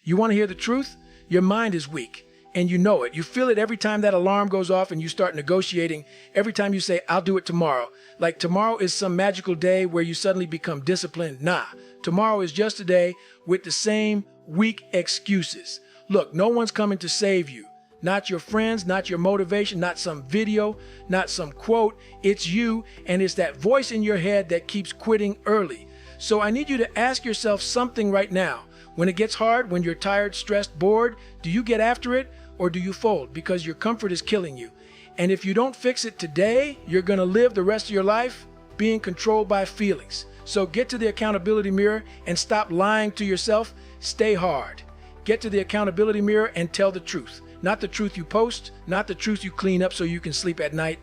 You want to hear the truth? Your mind is weak, and you know it. You feel it every time that alarm goes off and you start negotiating. Every time you say, I'll do it tomorrow. Like tomorrow is some magical day where you suddenly become disciplined. Nah, tomorrow is just a day with the same weak excuses. Look, no one's coming to save you. Not your friends, not your motivation, not some video, not some quote. It's you, and it's that voice in your head that keeps quitting early. So I need you to ask yourself something right now. When it gets hard, when you're tired, stressed, bored, do you get after it or do you fold because your comfort is killing you? And if you don't fix it today, you're going to live the rest of your life being controlled by feelings. So get to the accountability mirror and stop lying to yourself. Stay hard. Get to the accountability mirror and tell the truth. Not the truth you post, not the truth you clean up so you can sleep at night.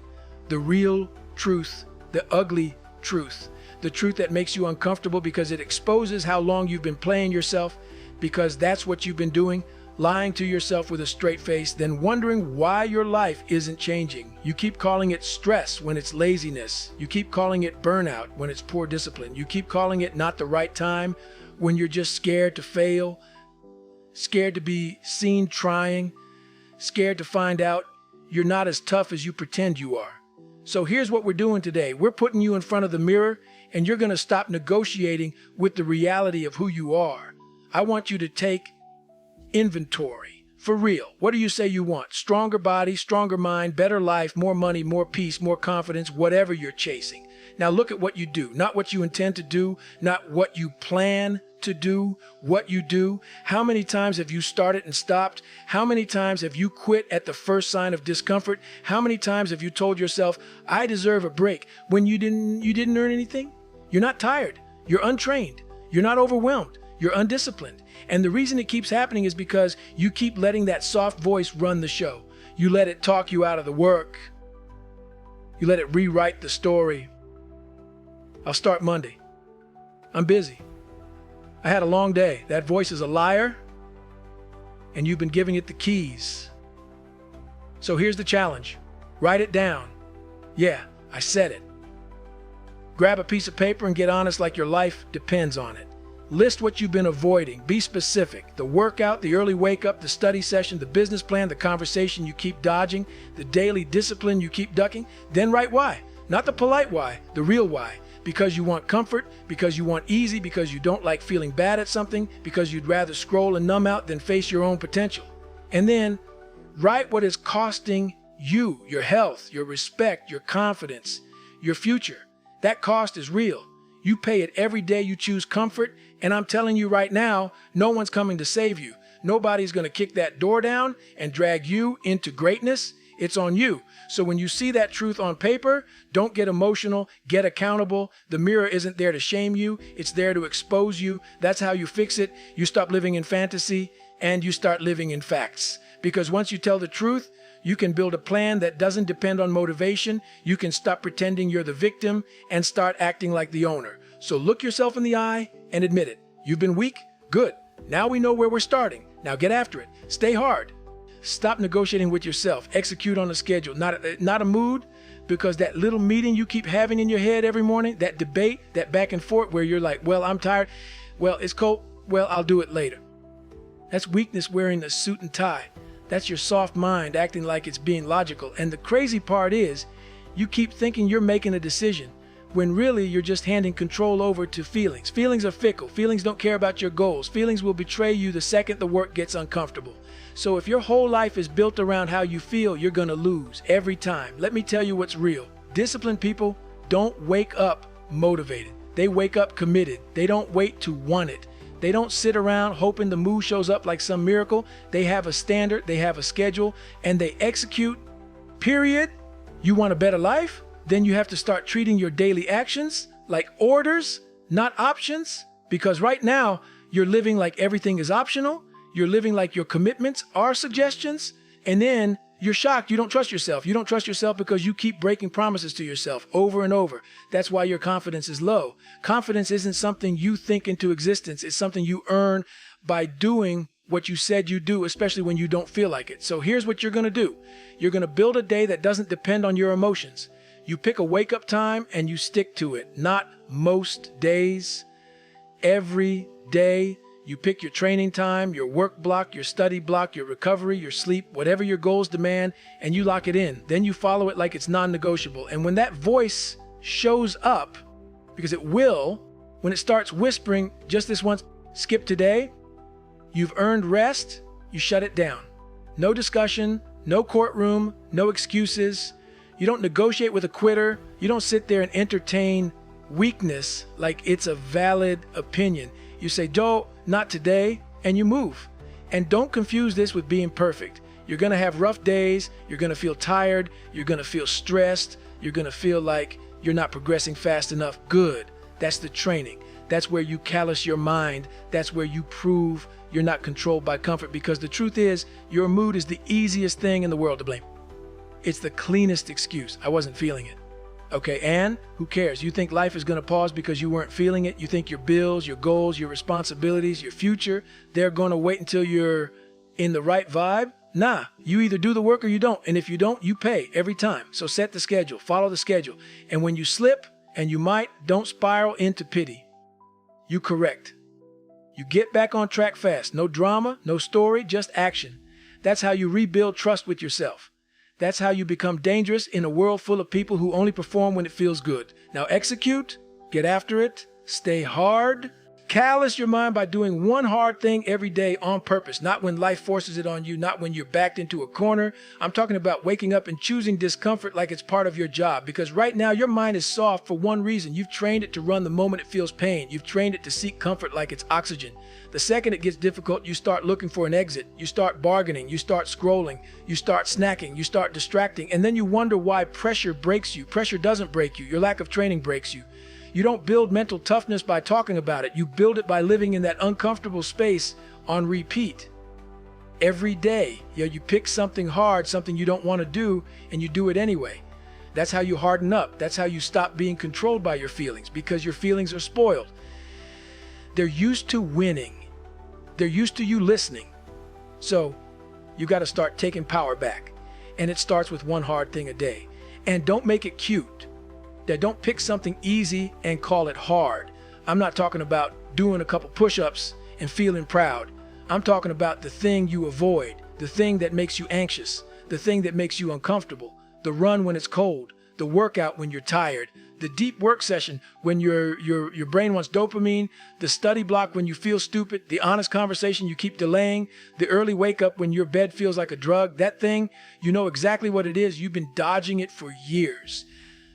The real truth, the ugly truth. The truth that makes you uncomfortable because it exposes how long you've been playing yourself, because that's what you've been doing, lying to yourself with a straight face, then wondering why your life isn't changing. You keep calling it stress when it's laziness. You keep calling it burnout when it's poor discipline. You keep calling it not the right time when you're just scared to fail, scared to be seen trying, scared to find out you're not as tough as you pretend you are. So here's what we're doing today. We're putting you in front of the mirror, and you're going to stop negotiating with the reality of who you are. I want you to take inventory. For real. What do you say you want? Stronger body, stronger mind, better life, more money, more peace, more confidence, whatever you're chasing. Now look at what you do, not what you intend to do, not what you plan to do, what you do. How many times have you started and stopped? How many times have you quit at the first sign of discomfort? How many times have you told yourself, I deserve a break, when you didn't earn anything? You're not tired. You're untrained. You're not overwhelmed. You're undisciplined. And the reason it keeps happening is because you keep letting that soft voice run the show. You let it talk you out of the work. You let it rewrite the story. I'll start Monday. I'm busy. I had a long day. That voice is a liar, and you've been giving it the keys. So here's the challenge. Write it down. Yeah, I said it. Grab a piece of paper and get honest like your life depends on it. List what you've been avoiding. Be specific. The workout, the early wake up, the study session, the business plan, the conversation you keep dodging, the daily discipline you keep ducking. Then write why. Not the polite why, the real why. Because you want comfort, because you want easy, because you don't like feeling bad at something, because you'd rather scroll and numb out than face your own potential. And then write what is costing you, your health, your respect, your confidence, your future. That cost is real. You pay it every day you choose comfort, and I'm telling you right now, no one's coming to save you. Nobody's going to kick that door down and drag you into greatness. It's on you. So when you see that truth on paper, don't get emotional, get accountable. The mirror isn't there to shame you. It's there to expose you. That's how you fix it. You stop living in fantasy and you start living in facts. Because once you tell the truth, you can build a plan that doesn't depend on motivation. You can stop pretending you're the victim and start acting like the owner. So look yourself in the eye and admit it. You've been weak? Good. Now we know where we're starting. Now get after it. Stay hard. Stop negotiating with yourself. Execute on a schedule, not a mood, because that little meeting you keep having in your head every morning, that debate, that back and forth where you're like, well, I'm tired. Well, it's cold. Well, I'll do it later. That's weakness wearing a suit and tie. That's your soft mind acting like it's being logical. And the crazy part is you keep thinking you're making a decision when really you're just handing control over to feelings. Feelings are fickle. Feelings don't care about your goals. Feelings will betray you the second the work gets uncomfortable. So if your whole life is built around how you feel, you're going to lose every time. Let me tell you what's real. Disciplined people don't wake up motivated. They wake up committed. They don't wait to want it. They don't sit around hoping the mood shows up like some miracle. They have a standard, they have a schedule, and they execute, period. You want a better life? Then you have to start treating your daily actions like orders, not options. Because right now, you're living like everything is optional. You're living like your commitments are suggestions. And then you're shocked you don't trust yourself. You don't trust yourself because you keep breaking promises to yourself over and over. That's why your confidence is low. Confidence isn't something you think into existence. It's something you earn by doing what you said you do, especially when you don't feel like it. So here's what you're going to do. You're going to build a day that doesn't depend on your emotions. You pick a wake-up time and you stick to it. Not most days. Every day. You pick your training time, your work block, your study block, your recovery, your sleep, whatever your goals demand, and you lock it in. Then you follow it like it's non-negotiable. And when that voice shows up, because it will, when it starts whispering just this once, skip today, you've earned rest, you shut it down. No discussion, no courtroom, no excuses. You don't negotiate with a quitter. You don't sit there and entertain weakness like it's a valid opinion. You say, Joe, not today, and you move. And don't confuse this with being perfect. You're going to have rough days. You're going to feel tired. You're going to feel stressed. You're going to feel like you're not progressing fast enough. Good. That's the training. That's where you callous your mind. That's where you prove you're not controlled by comfort, because the truth is your mood is the easiest thing in the world to blame. It's the cleanest excuse. I wasn't feeling it. Okay, and who cares? You think life is going to pause because you weren't feeling it? You think your bills, your goals, your responsibilities, your future, they're going to wait until you're in the right vibe? Nah, you either do the work or you don't. And if you don't, you pay every time. So set the schedule, follow the schedule. And when you slip, and you might, don't spiral into pity. You correct. You get back on track fast. No drama, no story, just action. That's how you rebuild trust with yourself. That's how you become dangerous in a world full of people who only perform when it feels good. Now execute, get after it, stay hard. Callous your mind by doing one hard thing every day on purpose, not when life forces it on you, not when you're backed into a corner. I'm talking about waking up and choosing discomfort like it's part of your job, because right now your mind is soft for one reason. You've trained it to run the moment it feels pain. You've trained it to seek comfort like it's oxygen. The second it gets difficult, you start looking for an exit. You start bargaining, you start scrolling, you start snacking, you start distracting, and then you wonder why pressure breaks you. Pressure doesn't break you. Your lack of training breaks you. You don't build mental toughness by talking about it. You build it by living in that uncomfortable space on repeat. Every day, you pick something hard, something you don't want to do, and you do it anyway. That's how you harden up. That's how you stop being controlled by your feelings, because your feelings are spoiled. They're used to winning. They're used to you listening. So you got to start taking power back. And it starts with one hard thing a day. And don't make it cute. Don't pick something easy and call it hard. I'm not talking about doing a couple push-ups and feeling proud. I'm talking about the thing you avoid, the thing that makes you anxious, the thing that makes you uncomfortable, the run when it's cold, the workout when you're tired, the deep work session when your brain wants dopamine, the study block when you feel stupid, the honest conversation you keep delaying, the early wake up when your bed feels like a drug. That thing, you know exactly what it is. You've been dodging it for years.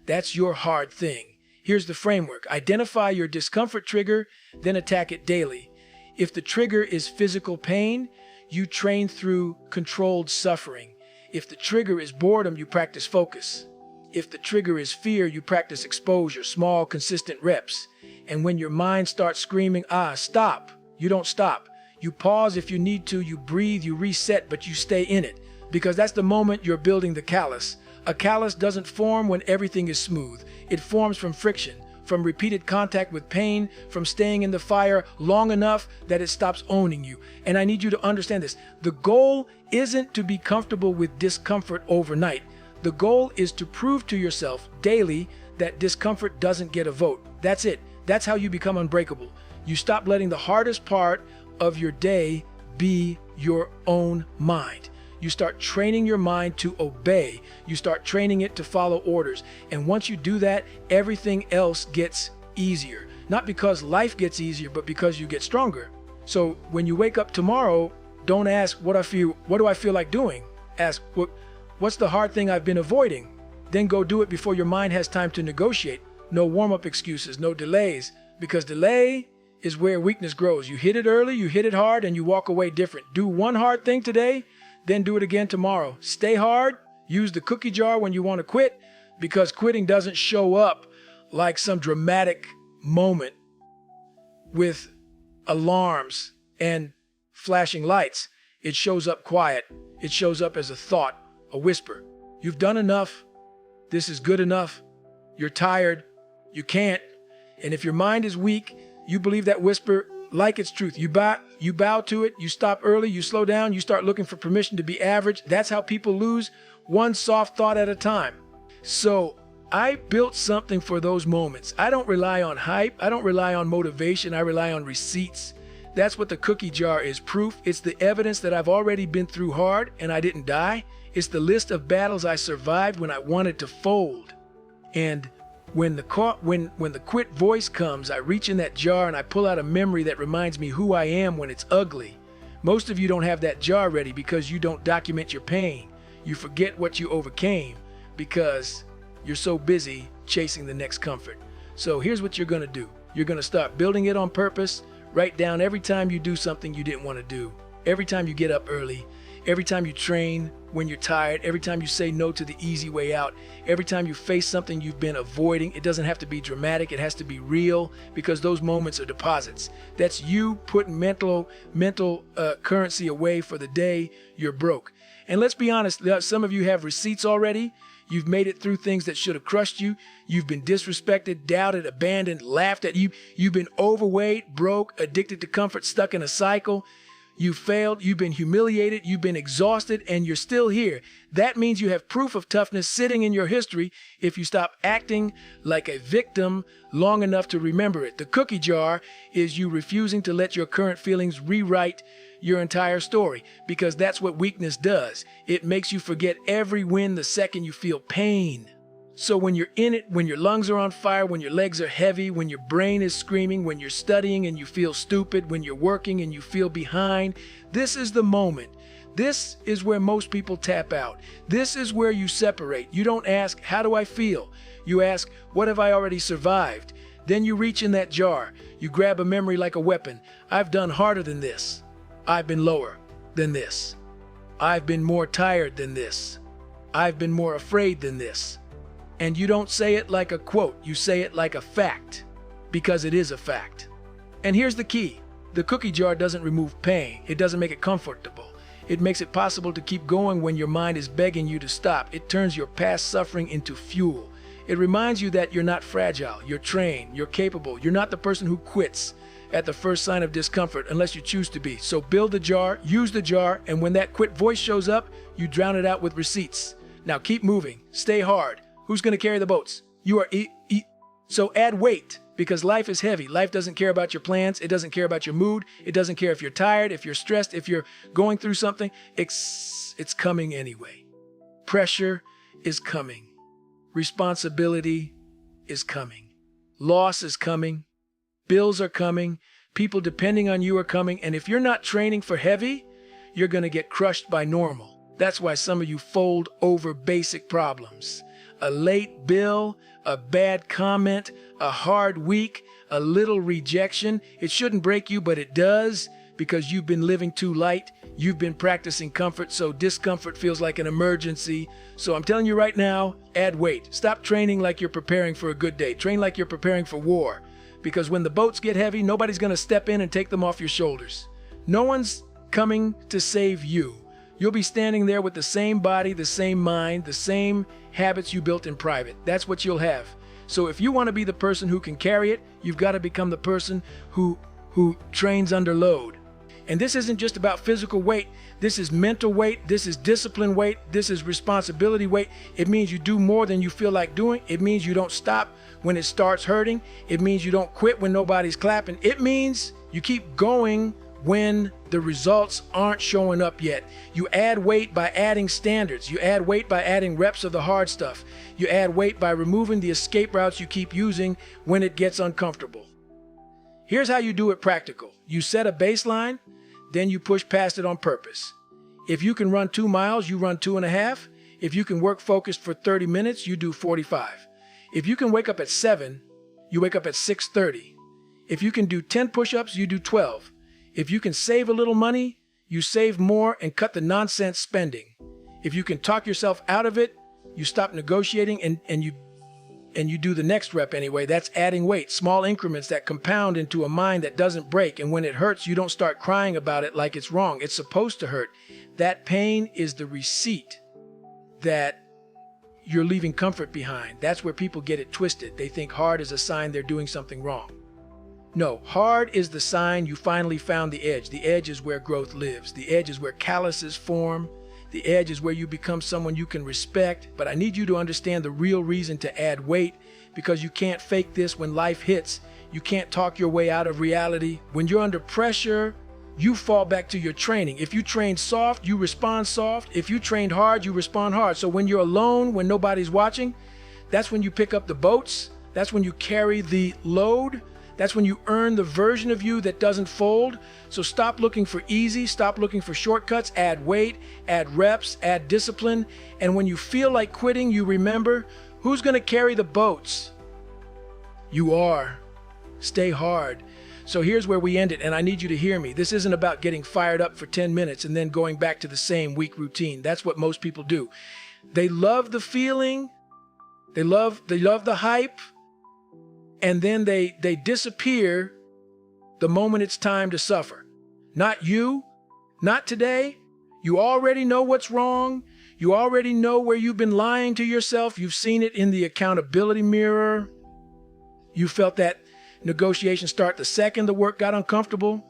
That's your hard thing. Here's the framework. Identify your discomfort trigger, then attack it daily. If the trigger is physical pain, you train through controlled suffering. If the trigger is boredom, you practice focus. If the trigger is fear, you practice exposure, small, consistent reps. And when your mind starts screaming, stop, you don't stop. You pause if you need to, you breathe, you reset, but you stay in it. Because that's the moment you're building the callus. A callus doesn't form when everything is smooth. It forms from friction, from repeated contact with pain, from staying in the fire long enough that it stops owning you. And I need you to understand this. The goal isn't to be comfortable with discomfort overnight. The goal is to prove to yourself daily that discomfort doesn't get a vote. That's it. That's how you become unbreakable. You stop letting the hardest part of your day be your own mind. You start training your mind to obey. You start training it to follow orders. And once you do that, everything else gets easier. Not because life gets easier, but because you get stronger. So when you wake up tomorrow, don't ask what do I feel like doing? Ask what's the hard thing I've been avoiding? Then go do it before your mind has time to negotiate. No warm-up excuses, no delays, because delay is where weakness grows. You hit it early, you hit it hard, and you walk away different. Do one hard thing today, then do it again tomorrow. Stay hard. Use the cookie jar when you want to quit, because quitting doesn't show up like some dramatic moment with alarms and flashing lights. It shows up quiet. It shows up as a thought, a whisper. You've done enough. This is good enough. You're tired. You can't. And if your mind is weak, you believe that whisper like it's truth. You bow to it. You stop early. You slow down. You start looking for permission to be average. That's how people lose, one soft thought at a time. So I built something for those moments. I don't rely on hype. I don't rely on motivation. I rely on receipts. That's what the cookie jar is. Proof. It's the evidence that I've already been through hard and I didn't die. It's the list of battles I survived when I wanted to fold. And when the quit voice comes, I reach in that jar and I pull out a memory that reminds me who I am when it's ugly. Most of you don't have that jar ready because you don't document your pain. You forget what you overcame because you're so busy chasing the next comfort. So here's what you're going to do. You're going to start building it on purpose. Write down every time you do something you didn't want to do, every time you get up early, every time you train when you're tired, every time you say no to the easy way out, every time you face something you've been avoiding. It doesn't have to be dramatic. It has to be real, because those moments are deposits. That's you putting mental currency away for the day you're broke. And let's be honest, some of you have receipts already. You've made it through things that should have crushed you. You've been disrespected, doubted, abandoned, laughed at. You've been overweight, broke, addicted to comfort, stuck in a cycle. You failed, you've been humiliated, you've been exhausted, and you're still here. That means you have proof of toughness sitting in your history if you stop acting like a victim long enough to remember it. The cookie jar is you refusing to let your current feelings rewrite your entire story, because that's what weakness does. It makes you forget every win the second you feel pain. So when you're in it, when your lungs are on fire, when your legs are heavy, when your brain is screaming, when you're studying and you feel stupid, when you're working and you feel behind, this is the moment. This is where most people tap out. This is where you separate. You don't ask, how do I feel? You ask, what have I already survived? Then you reach in that jar. You grab a memory like a weapon. I've done harder than this. I've been lower than this. I've been more tired than this. I've been more afraid than this. And you don't say it like a quote, you say it like a fact, because it is a fact. And here's the key. The cookie jar doesn't remove pain. It doesn't make it comfortable. It makes it possible to keep going when your mind is begging you to stop. It turns your past suffering into fuel. It reminds you that you're not fragile, you're trained, you're capable. You're not the person who quits at the first sign of discomfort unless you choose to be. So build the jar, use the jar, and when that quit voice shows up, you drown it out with receipts. Now keep moving, stay hard. Who's going to carry the boats? You are. So add weight, because life is heavy. Life doesn't care about your plans. It doesn't care about your mood. It doesn't care if you're tired, if you're stressed, if you're going through something. It's coming anyway. Pressure is coming. Responsibility is coming. Loss is coming. Bills are coming. People depending on you are coming. And if you're not training for heavy, you're going to get crushed by normal. That's why some of you fold over basic problems. A late bill, a bad comment, a hard week, a little rejection. It shouldn't break you, but it does, because you've been living too light. You've been practicing comfort, so discomfort feels like an emergency. So I'm telling you right now, add weight. Stop training like you're preparing for a good day. Train like you're preparing for war, because when the boats get heavy, nobody's going to step in and take them off your shoulders. No one's coming to save you. You'll be standing there with the same body, the same mind, the same habits you built in private. That's what you'll have. So if you want to be the person who can carry it, you've got to become the person who trains under load. And this isn't just about physical weight. This is mental weight. This is discipline weight. This is responsibility weight. It means you do more than you feel like doing. It means you don't stop when it starts hurting. It means you don't quit when nobody's clapping. It means you keep going when the results aren't showing up yet. You add weight by adding standards. You add weight by adding reps of the hard stuff. You add weight by removing the escape routes you keep using when it gets uncomfortable. Here's how you do it practical. You set a baseline, then you push past it on purpose. If you can run 2 miles, you run 2.5. If you can work focused for 30 minutes, you do 45. If you can wake up at 7, you wake up at 6:30. If you can do 10 push-ups, you do 12. If you can save a little money, you save more and cut the nonsense spending. If you can talk yourself out of it, you stop negotiating and you do the next rep anyway. That's adding weight, small increments that compound into a mind that doesn't break. And when it hurts, you don't start crying about it like it's wrong. It's supposed to hurt. That pain is the receipt that you're leaving comfort behind. That's where people get it twisted. They think hard is a sign they're doing something wrong. No, hard is the sign you finally found the edge. The edge is where growth lives. The edge is where calluses form. The edge is where you become someone you can respect. But I need you to understand the real reason to add weight, because you can't fake this when life hits. You can't talk your way out of reality. When you're under pressure, you fall back to your training. If you train soft, you respond soft. If you trained hard, you respond hard. So when you're alone, when nobody's watching, that's when you pick up the boats. That's when you carry the load. That's when you earn the version of you that doesn't fold. So stop looking for easy, stop looking for shortcuts, add weight, add reps, add discipline. And when you feel like quitting, you remember, who's gonna carry the boats? You are. Stay hard. So here's where we end it, and I need you to hear me. This isn't about getting fired up for 10 minutes and then going back to the same weak routine. That's what most people do. They love the feeling, they love the hype, and then they disappear the moment it's time to suffer. Not you, not today. You already know what's wrong. You already know where you've been lying to yourself. You've seen it in the accountability mirror. You felt that negotiation start the second the work got uncomfortable.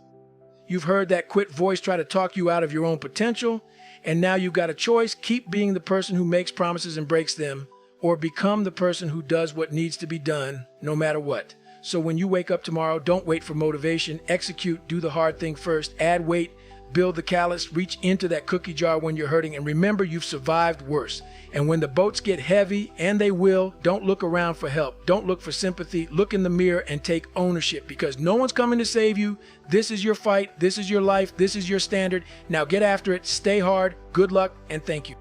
You've heard that quit voice try to talk you out of your own potential. And now you've got a choice. Keep being the person who makes promises and breaks them, or become the person who does what needs to be done no matter what. So when you wake up tomorrow, don't wait for motivation. Execute, do the hard thing first, add weight, build the callus, reach into that cookie jar when you're hurting, and remember you've survived worse. And when the boats get heavy, and they will, don't look around for help. Don't look for sympathy. Look in the mirror and take ownership, because no one's coming to save you. This is your fight. This is your life. This is your standard. Now get after it. Stay hard. Good luck, and thank you.